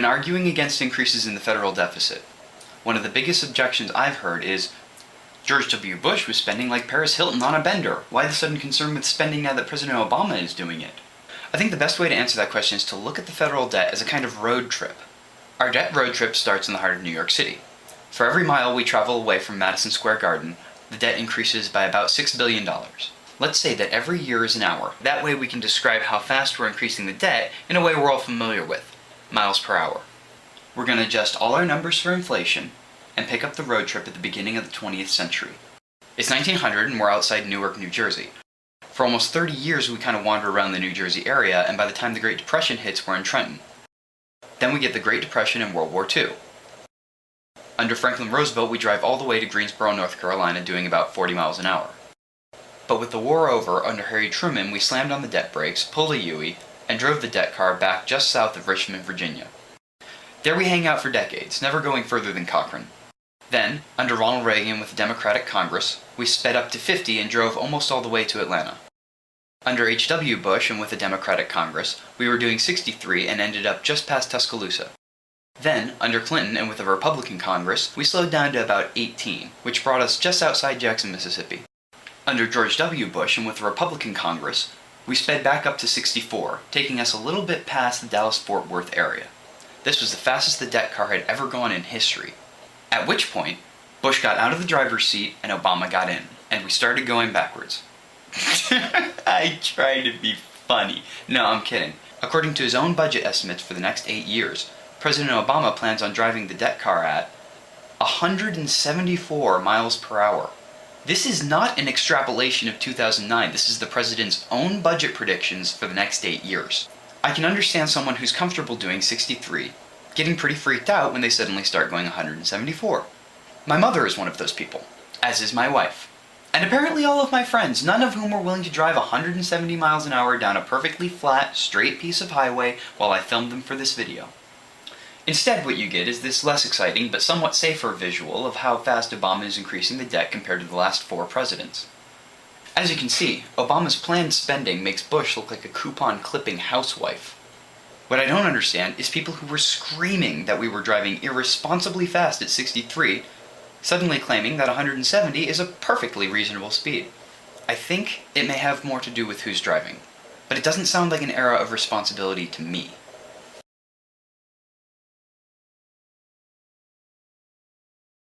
arguing against increases in the federal deficit. One of the biggest objections I've heard is, George W. Bush was spending like Paris Hilton on a bender. Why the sudden concern with spending now that President Obama is doing it? I think the best way to answer that question is to look at the federal debt as a kind of road trip. Our debt road trip starts in the heart of New York City. For every mile we travel away from Madison Square Garden, the debt increases by about $6 billion. Let's say that every year is an hour. That way we can describe how fast we're increasing the debt in a way we're all familiar with, miles per hour. We're going to adjust all our numbers for inflation and pick up the road trip at the beginning of the 20th century. It's 1900 and we're outside Newark, New Jersey. For almost 30 years we kind of wander around the New Jersey area, and by the time the Great Depression hits, we're in Trenton. Then we get the Great Depression and World War II. Under Franklin Roosevelt, we drive all the way to Greensboro, North Carolina, doing about 40 miles an hour. But with the war over, under Harry Truman, we slammed on the debt brakes, pulled a U-ey, and drove the debt car back just south of Richmond, Virginia. There we hang out for decades, never going further than Cochrane. Then, under Ronald Reagan with the Democratic Congress, we sped up to 50 and drove almost all the way to Atlanta. Under H.W. Bush and with the Democratic Congress, we were doing 63 and ended up just past Tuscaloosa. Then, under Clinton and with the Republican Congress, we slowed down to about 18, which brought us just outside Jackson, Mississippi. Under George W. Bush and with the Republican Congress, we sped back up to 64, taking us a little bit past the Dallas-Fort Worth area. This was the fastest the debt car had ever gone in history. At which point, Bush got out of the driver's seat and Obama got in, and we started going backwards. I tried to be funny. No, I'm kidding. According to his own budget estimates for the next 8 years, President Obama plans on driving the debt car at 174 miles per hour. This is not an extrapolation of 2009, this is the president's own budget predictions for the next 8 years. I can understand someone who's comfortable doing 63, getting pretty freaked out when they suddenly start going 174. My mother is one of those people, as is my wife. And apparently all of my friends, none of whom were willing to drive 170 miles an hour down a perfectly flat, straight piece of highway while I filmed them for this video. Instead, what you get is this less exciting but somewhat safer visual of how fast Obama is increasing the debt compared to the last 4 presidents. As you can see, Obama's planned spending makes Bush look like a coupon-clipping housewife. What I don't understand is people who were screaming that we were driving irresponsibly fast at 63, suddenly claiming that 170 is a perfectly reasonable speed. I think it may have more to do with who's driving, but it doesn't sound like an era of responsibility to me.